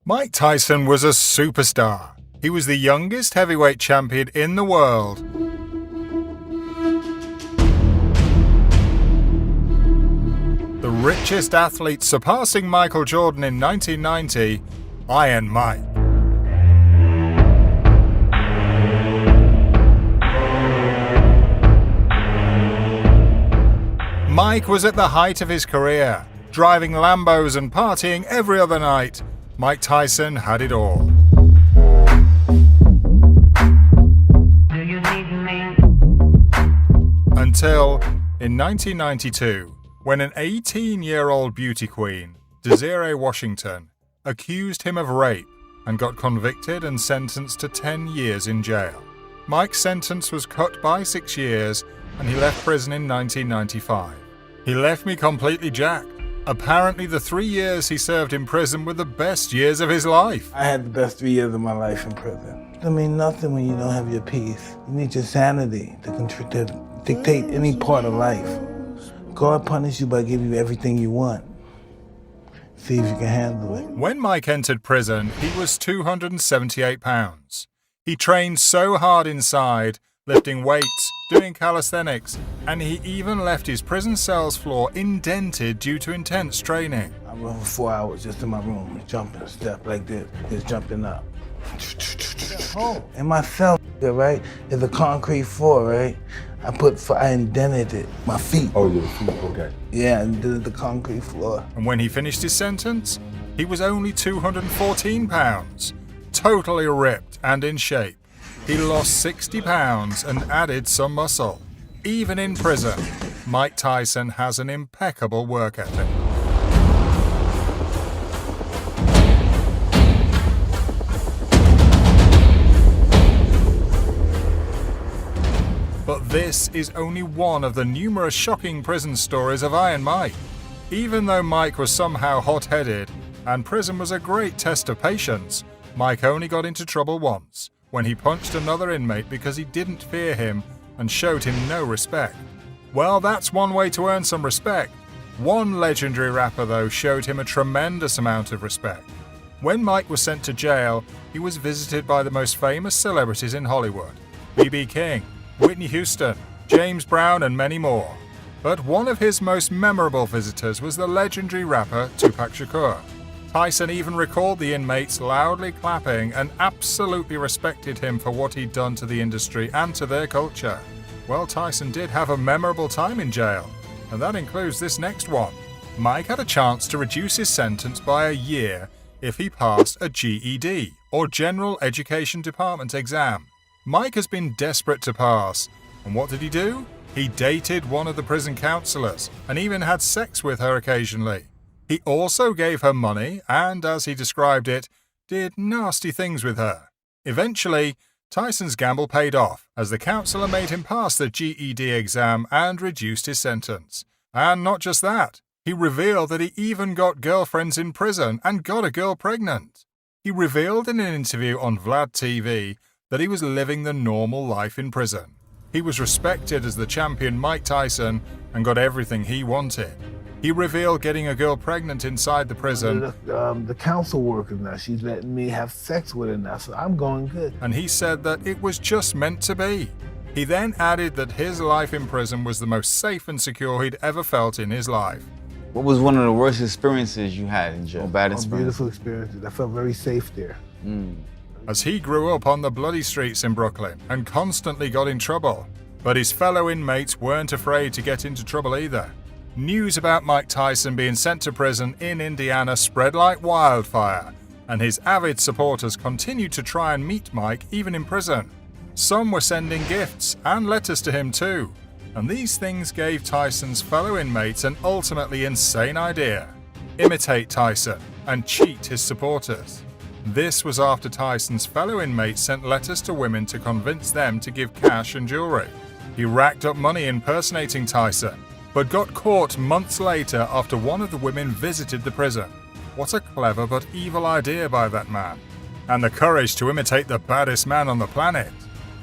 Mike Tyson was a superstar. He was the youngest heavyweight champion in the world. The richest athlete, surpassing Michael Jordan in 1990, Iron Mike. Mike was at the height of his career, driving Lambos and partying every other night. Mike Tyson had it all. Until, in 1992, when an 18-year-old beauty queen, Desiree Washington, accused him of rape and got convicted and sentenced to 10 years in jail. Mike's sentence was cut by 6 years, and he left prison in 1995. He left me completely jacked. Apparently, the 3 years he served in prison were the best years of his life. I had the best 3 years of my life in prison. I mean, nothing when you don't have your peace. You need your sanity to dictate any part of life. God punishes you by giving you everything you want. See if you can handle it. When Mike entered prison, he was 278 pounds. He trained so hard inside, lifting weights, doing calisthenics, and he even left his prison cell's floor indented due to intense training. I went for 4 hours just in my room, jumping a step like this, just jumping up. In my cell, right, is a concrete floor, right? I indented it, my feet. Oh, your feet, okay. Yeah, and did the concrete floor. And when he finished his sentence, he was only 214 pounds, totally ripped and in shape. He lost 60 pounds and added some muscle. Even in prison, Mike Tyson has an impeccable work ethic. But this is only one of the numerous shocking prison stories of Iron Mike. Even though Mike was somehow hot-headed, and prison was a great test of patience, Mike only got into trouble once, when he punched another inmate because he didn't fear him and showed him no respect. Well, that's one way to earn some respect. One legendary rapper, though, showed him a tremendous amount of respect. When Mike was sent to jail, he was visited by the most famous celebrities in Hollywood: B.B. King, Whitney Houston, James Brown, and many more. But one of his most memorable visitors was the legendary rapper Tupac Shakur. Tyson even recalled the inmates loudly clapping and absolutely respected him for what he'd done to the industry and to their culture. Well, Tyson did have a memorable time in jail, and that includes this next one. Mike had a chance to reduce his sentence by a year if he passed a GED, or General Education Department exam. Mike has been desperate to pass, and what did he do? He dated one of the prison counselors and even had sex with her occasionally. He also gave her money and, as he described it, did nasty things with her. Eventually, Tyson's gamble paid off, as the counselor made him pass the GED exam and reduced his sentence. And not just that, he revealed that he even got girlfriends in prison and got a girl pregnant. He revealed in an interview on Vlad TV that he was living the normal life in prison. He was respected as the champion Mike Tyson and got everything he wanted. He revealed getting a girl pregnant inside the prison. The council worker now, she's letting me have sex with her now, so I'm going good. And he said that it was just meant to be. He then added that his life in prison was the most safe and secure he'd ever felt in his life. What was one of the worst experiences you had in jail? Bad experience? Beautiful experiences. I felt very safe there. As he grew up on the bloody streets in Brooklyn and constantly got in trouble. But his fellow inmates weren't afraid to get into trouble either. News about Mike Tyson being sent to prison in Indiana spread like wildfire, and his avid supporters continued to try and meet Mike even in prison. Some were sending gifts and letters to him too, and these things gave Tyson's fellow inmates an ultimately insane idea: imitate Tyson and cheat his supporters. This was after Tyson's fellow inmates sent letters to women to convince them to give cash and jewelry. He racked up money impersonating Tyson, but got caught months later after one of the women visited the prison. What a clever but evil idea by that man. And the courage to imitate the baddest man on the planet.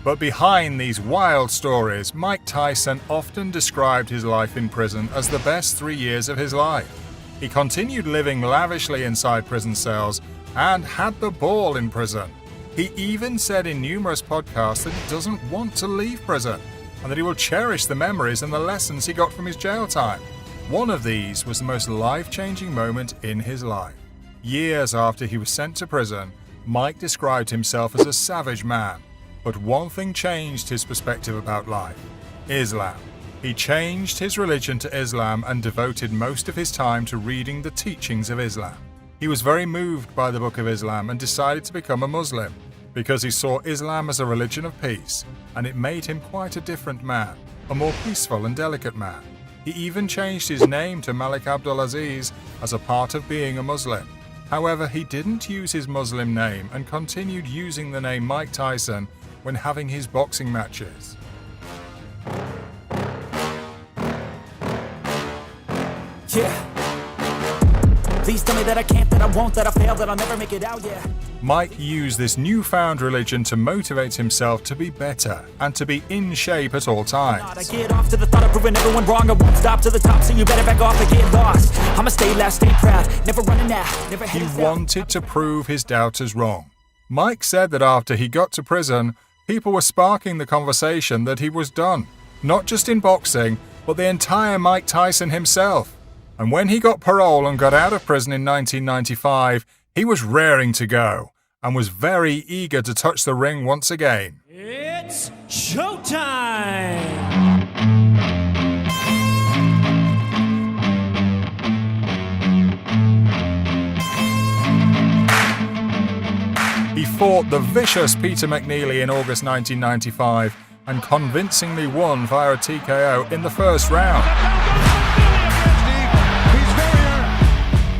But behind these wild stories, Mike Tyson often described his life in prison as the best 3 years of his life. He continued living lavishly inside prison cells and had the ball in prison. He even said in numerous podcasts that he doesn't want to leave prison and that he will cherish the memories and the lessons he got from his jail time. One of these was the most life-changing moment in his life. Years after he was sent to prison, Mike described himself as a savage man. But one thing changed his perspective about life: Islam. He changed his religion to Islam and devoted most of his time to reading the teachings of Islam. He was very moved by the Book of Islam and decided to become a Muslim because he saw Islam as a religion of peace, and it made him quite a different man, a more peaceful and delicate man. He even changed his name to Malik Abdulaziz as a part of being a Muslim. However, he didn't use his Muslim name and continued using the name Mike Tyson when having his boxing matches. Yeah. Please tell me that I can't, that I won't, that I fail, that I'll never make it out, yeah. Mike used this newfound religion to motivate himself to be better and to be in shape at all I times. get off to the thought of proving everyone wrong. I won't stop to the top, so you better back off and get lost. I'ma stay loud, stay proud, never running out, never He heading down. wanted to prove his doubters wrong. Mike said that after he got to prison, people were sparking the conversation that he was done, not just in boxing, but the entire Mike Tyson himself. And when he got parole and got out of prison in 1995, he was raring to go and was very eager to touch the ring once again. It's showtime! He fought the vicious Peter McNeely in August 1995 and convincingly won via a TKO in the first round,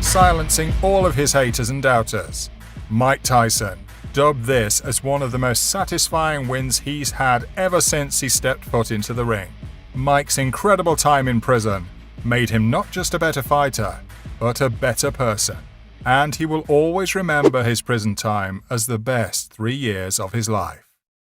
silencing all of his haters and doubters. Mike Tyson dubbed this as one of the most satisfying wins he's had ever since he stepped foot into the ring. Mike's incredible time in prison made him not just a better fighter, but a better person. And he will always remember his prison time as the best 3 years of his life.